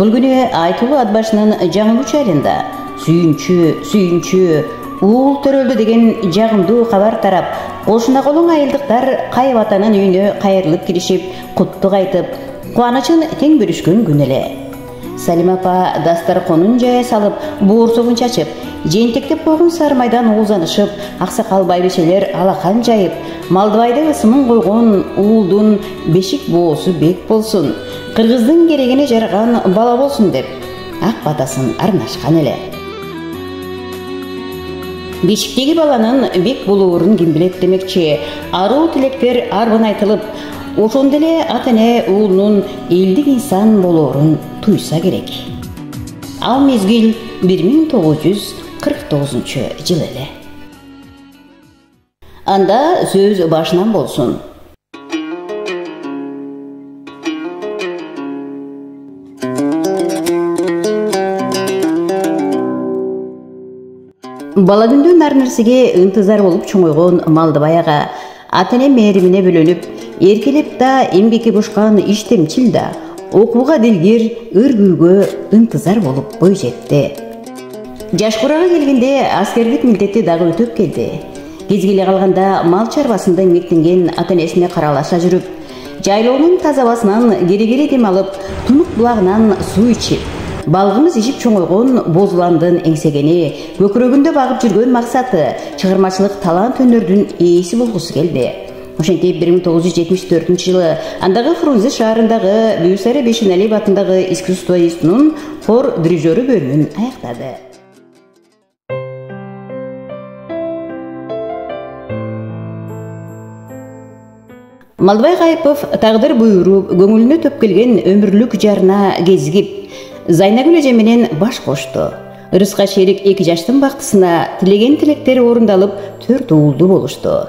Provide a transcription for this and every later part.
Бул күнү айтылуу ат башынын жаңылуучу айылында сүйүнчү уул төрөлдү деген жагымдуу кабар тарап, кошуна колуң айылдыктар Кайып атанын үйүнө кайрылып киришип, куттук айтып, кубанычын тең бөлүшкөн күн эле. Салима апа дастарконун жая салып, боорсогун чачып, жентектеп койгон сары майдан оозанышып, аксакал байбичелер алакан жайып, Малдыбайдын ысымын койгон уулдун бешик боосу бек болсун, кыргыздын керегине жараган бала болсун деп ак батасын арнашкан эле. Бешиктеги баланын бек болоорун ким билет демекчи, аруу тилектер арбын айтылып, ошондо эле ата-эне уулунун элдик инсан болоорун туйса керек. Ал мезгил 1949 жыл эле. Анда сөз башынан болсун. Бала күндөн ар нерсеге ынтызар болуп чоңойгон Малдыбай ага ата-эне мээримине бөлөнүп, эркелеп да эмгекке бушкан иштемчил да, окууга дилгир, ыр-күйгө ынтызар болуп бой жетти. Жаш курага келгенде аскердик милдети дагы өтөп келди. Кез келе калганда мал чарбасында эмгектенген ата-энесине каралаша жүрүп, жайлоонун таза абасынан кере-кере дем алып, Тунук булагынан суу ичип, балгымыз ичип чоңойгон Бозуландын эңсегени, көкүрөгүндө багып жүргөн максаты чыгармачылык талант өнөрдүн ээси болгусу келди. Ошентип 1974 жылы андагы Фрунзе шаарындагы Бүйсары Бешеналиев атындагы искусство институтунун хор дирижеру бөлүмүн аяктады. Малдыбай Кайыпов тагдыр буйруп, көңүлүнө төп келген өмүрлүк жарына кезигип, Зайнагүл эже менен баш кошту. Ырыска шерик 2 жаштын бактысына тилеген тилектери орундалып, 4 уулду болушту.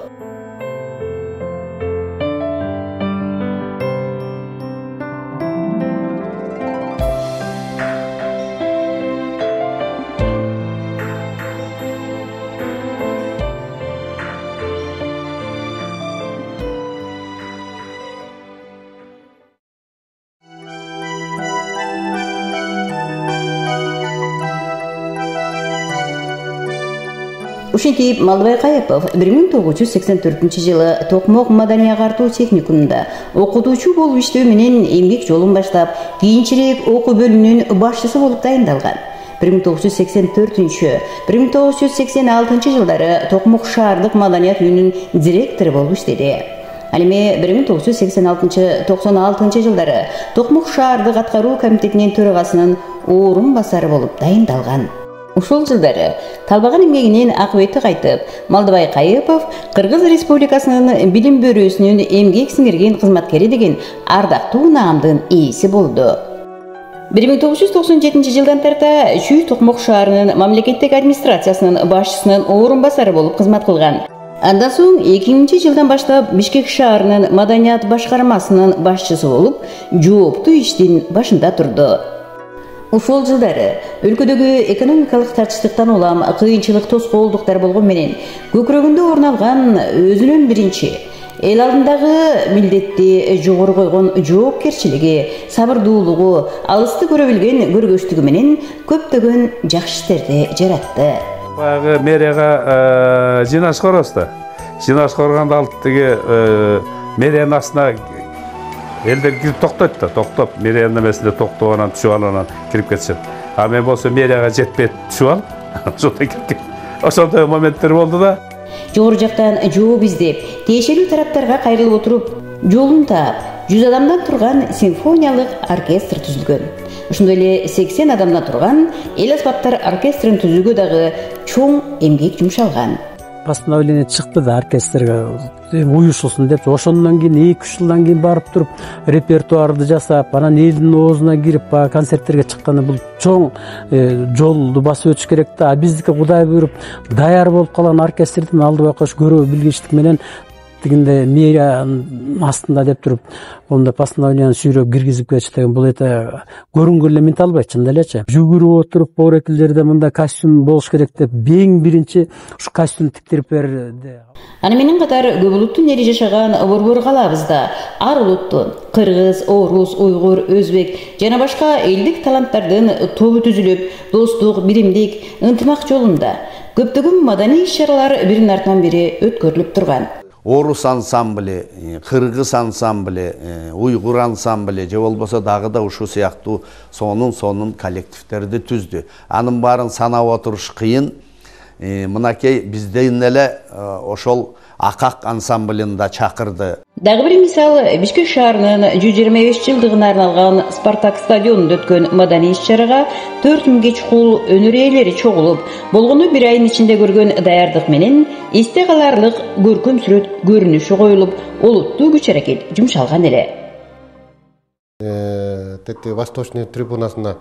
Ушинтип Малдыбай Кайыпов 1984 жылы Токмок маданий агартуу техникумунда окутуучу болуп иштөө менен эмгек жолун баштап, кийинчерээк окуу бөлүмүнүн башчысы болуп дайындалган. 1984-1986 жылдары Токмок шаардык маданият үйүнүнүн директору болуп иштеди. Ал эми 1986-96 жылдары Токмок шаардык аткаруу комитетинин төрагасынын орун басары болуп дайындалган. Ушул жылдары талбаган эмгегинин акыбети кайтып, Малдыбай Кайыпов Кыргыз Республикасынын билим бөрөөсүнүн эмгек сиңирген кызматкери деген ардактуу наамдын ээси болду. 1997 жылдан тарта Чүй Токмок шаарынын мамлекеттик администрациясынын башчысынын орун басары болуп кызмат кылган. Андан соң 2000 жылдан баштап Бишкек шаарынын маданият башкармасынын башчысы болуп, жооптуу иштин башында турду. Ушул жылдары өлкөдөгү экономикалык тартыштыктан улам кыйынчылык тоскоолдуктар болгон менен көкүрөгүндө орун алган өзүнүн биринчи эл алдындагы милдетти жогору койгон жоопкерчилиги, сабырдуулугу, алысты көрө билген көргөчтүгү менен көптөгөн жакшы иштерди жаратты. Баягы мэрияга жыйнаш коросу да. Жыйнаш коргондо алып тиги мэриянын астына элдер кирип токтойт да, токтоп, мэриянын эмесинде токтоп анан түшүп алып кирип кетишет. А мен болсо мэрияга жетпей түшүп алып, ошондой кирип ошондой моменттер болду да. Жогору жактан жооп издеп, тиешелүү тараптарга кайрылып отуруп, жолун таап, 100 адамдан турган симфониялык оркестр түзүлгөн. Ошондой эле 80 адамдан турган эл аспаптар оркестрин түзүүгө дагы чоң эмгек жумшалган. Постановление чыкты да оркестрге уюшулсун деп, ошондон кийин 2-3 жылдан кийин барып туруп репертуарды жасап, анан элдин оозуна кирип концерттерге чыкканда бул чоң жолду басып өтүш керек да. Биздики Кудай буйруп даяр болуп калган оркестрдин Алдыбай кош көрүү билгичтик менен тигинде мээрянын астында деп туруп онда постановлениени сүйрөп киргизип кетиш деген бул эте көрүнгөн эле минте албайт чын элечи. Жүгүрүп отуруп боорекилдерде мында костюм болуш керек деп эң биринчи ушу костюм тиктирип берди. Аны менен катар көп улуттун эли жашаган Борбор калаабызда ар улуттун кыргыз, орус, уйгур, өзбек жана башка элдик таланттардын тобу түзүлүп, достук, биримдик, ынтымак жолунда көптөгөн маданий иш-чаралар биринин артынан бири өткөрүлүп турган. Орус ансамблі, Кыргыз ансамблі, Уйгур ансамблі, же болбосо дагы да ушу сыяктуу сонун коллективтерди түздү. Анын баарын санап отуруш кыйын. Мынакей бизден эле ошол Акак ансамблин да чакырды. Дагы бир мисал Бишкек шаарынын 125 жылдыгына арналган Спартак стадионунда өткөн маданий иш-чарага 4000ге чукул өнөр ээлери чогулуп, болгону бир айдын ичинде көргөн даярдык менен эсте каларлык көркөм сүрөт көрүнүшү коюлуп, олуттуу күч аракет жумшалган эле. Восточный трибунасына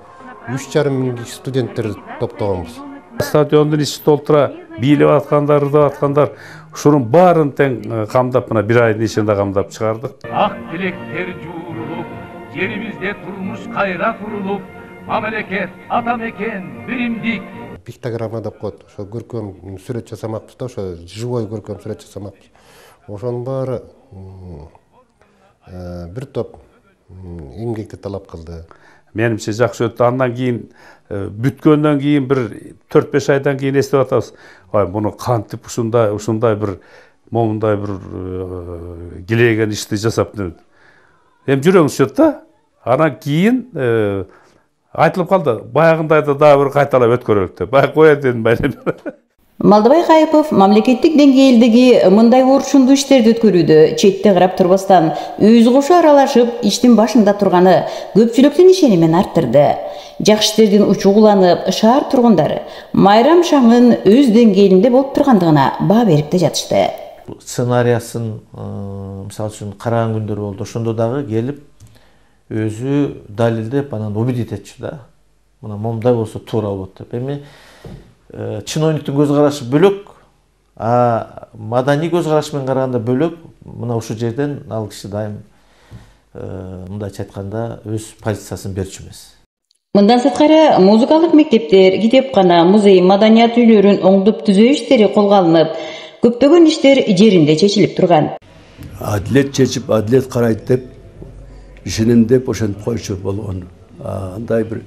3500 киши студенттер топтогонбуз. Стадиондун ичи толтура бийлеп аткандар, ушунун баарын тең камдап, мына бир айдын ичинде камдап чыгардык. Ак тилектер жуурулуп, жерибизде турмуш кайра курулуп, мамлекет, ата мекен, биримдик. Пиктограмма деп коет, ошо көркөм сүрөт жасамакпыз да, ошо живой көркөм сүрөт жасамакпыз. Ошонун баары бир топ эмгекти талап кылды. Менимче жакшы өттү. Андан кийин бүткөндөн кийин бир 4-5 айдан кийин эстеп атабыз. Муну кантип ушундай бир момундай бир килеген ишти жасап эми жүрөгүңүз түшөт да. Анан кийин айтылып калды. Баягындай да дагы бир кайталап өткөрөлүк деп. Бая коя дедим мен. Малдыбай Кайыпов мамлекеттик деңгээлдеги мындай орчундуу иштерди өткөрүүдө четте карап турбастан өз кошо аралашып иштин башында турганы көпчүлүктүн ишенимин арттырды. Жакшы иштердин учу куланып, шаар тургундары майрам шаңын өз деңгээлинде болуп тургандыгына баа берип да жатышты. Сценариясын мисалы үчүн караган күндөр болду. Ошондо дагы келип өзү далилдеп анан убедить этчү да. Мына момундай болсо туура болот деп. Эми чиновниктин көз карашы бөлөк, маданий көз карашы менен караганда бөлөк. Мына ушул жерден ал киши дайым мындайча айтканда өз позициясын берчү эмес. Мындан сырткары музыкалык мектептер, китепкана, музей, маданият үйлөрүн оңдоп түзөө иштери колго алынып, көптөгөн иштер жеринде чечилип турган. Адилет чечип, адилет карайт деп, ишенем деп ошентип койчу болгон. Андай бир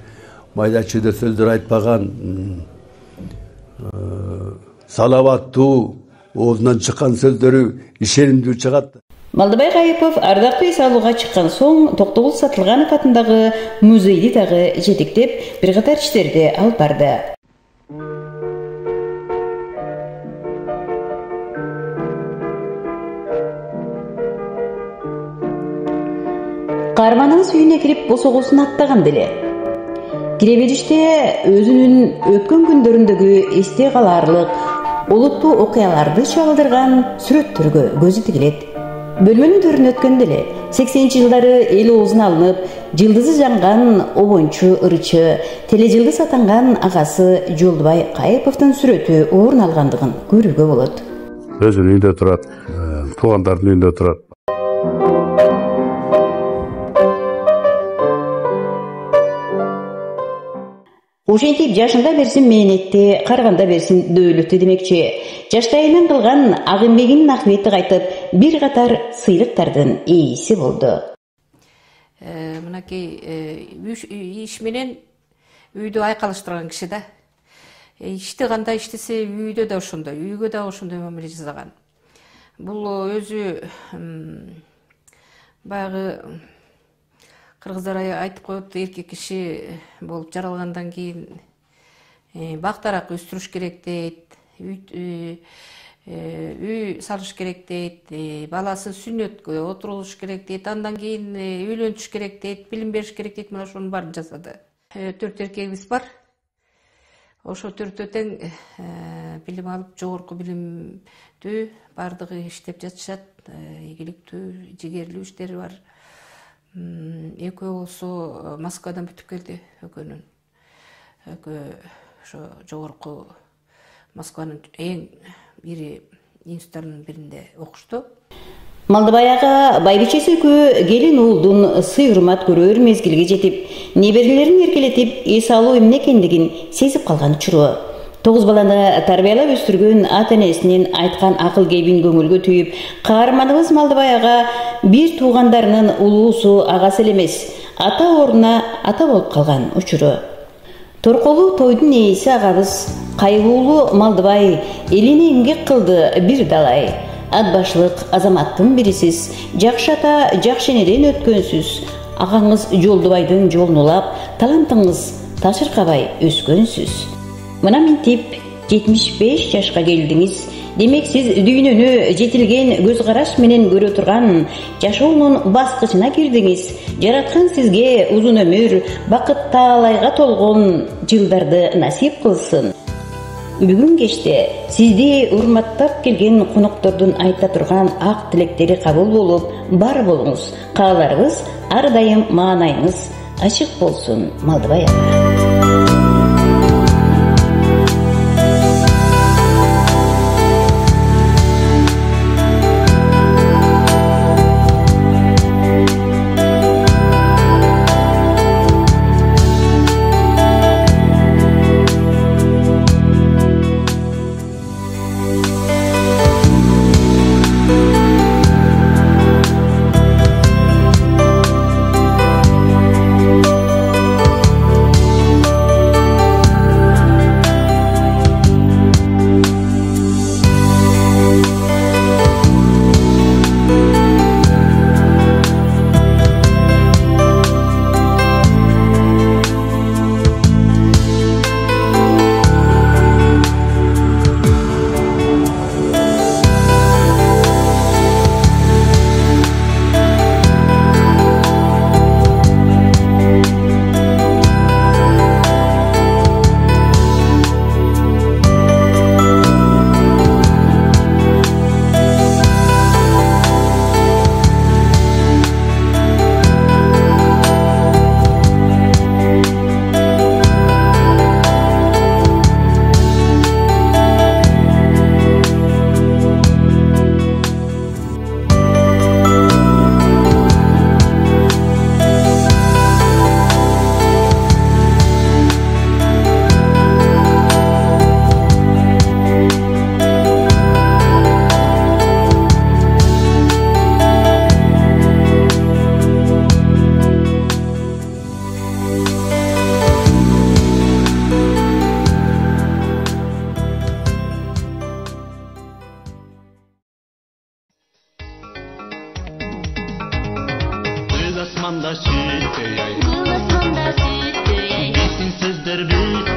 майда чүйдө сөздөр айтпаган, салаваттуу, оозунан чыккан сөздөрү ишенимдүү чыгат. Малдыбай Кайыпов ардактуу эс алууга чыккан соң Токтогул Сатылганов атындагы музейди дагы жетектеп, бир катар иштерди алып барды. Каармандын сүйүнө кирип босогосун аттаган деле. Кире бериште өзүнүн өткөн күндөрүндөгү эсте каларлык олуттуу окуяларды чагылдырган сүрөттөргө көзү тигилет. Бөлмөнүн төрүнө өткөндө эле 80-жылдары эл оозуна алынып, жылдызы жанган обончу ырчы, тележылдыз атанган агасы Жолдубай Кайыповдун сүрөтү орун алгандыгын көрүүгө болот. Өзүнүн үйүндө турат, туугандардын үйүндө турат. Ошентип жашында берсин мээнетти, карганда берсин дөөлөттү демекчи. Жаштайынан кылган ак эмгегинин акыбети кайтып, бир катар сыйлыктардын ээси болду. Мынакей иш менен үйдү айкалыштырган киши да. Ишти кандай иштесе үйдө да ошондой, үйгө да ошондой мамиле жасаган. Бул өзү баягы кыргыздар айтып коет, эркек киши болуп жаралгандан кийин бактараак өстүрүш керек дейт, үй салыш керек дейт, баласы сүннөткө отурулуш керек дейт, андан кийин үйлөнүш керек дейт, билим бериш керек дейт. Мына ошонун баарын жасады. 4 эркегибиз бар. Ошо 4 тең билим алып, жогорку билимдүү баардыгы иштеп жатышат. Ийгиликтүү, жигерлүү иштери бар. Экөө болсо Москвадан бүтүп келди экөөнүн. Экөө ошо жогорку Москванын эң ири институттарынын биринде окушту. Малдыбаяга байбичеси экөө келин уулдун сый урмат көрөр мезгилге жетип, неберелерин эркелетип эс алуу эмне экендигин сезип калган учуру. 9 баланы тарбиялап өстүргөн ата-энесинин айткан акыл кебин көңүлгө түйүп, каарманыбыз Малдыбаяга бир туугандарынын улуусу агасы эле эмес, ата ордуна ата болуп калган учуру. Торколуу тойдун ээси агабыз кайгуулуу Малдыбай элине эмгек кылды бир далай. Ат башлык азаматтын бирисиз, жакшы ата жакшы энеден өткөнсүз. Агаңыз Жолдубайдын жолун улап, талантыңыз ташыркабай өскөнсүз. Мына минтип 75 жашка келдиңиз. Демек сиз дүйнөнү жетилген көз караш менен көрө турган жашоонун баскычына кирдиңиз. Жараткан сизге узун өмүр, бакыт таалайга толгон жылдарды насип кылсын. Бүгүн кечте сизди урматтап келген коноктордун айта турган ак тилектери кабыл болуп, бар болуңуз. Кааларыбыз ар дайым маанайыңыз ачык болсун Малдыбай ага. Asmanda süt döyey, bu asmanda süt döyey. Esin sözler büyük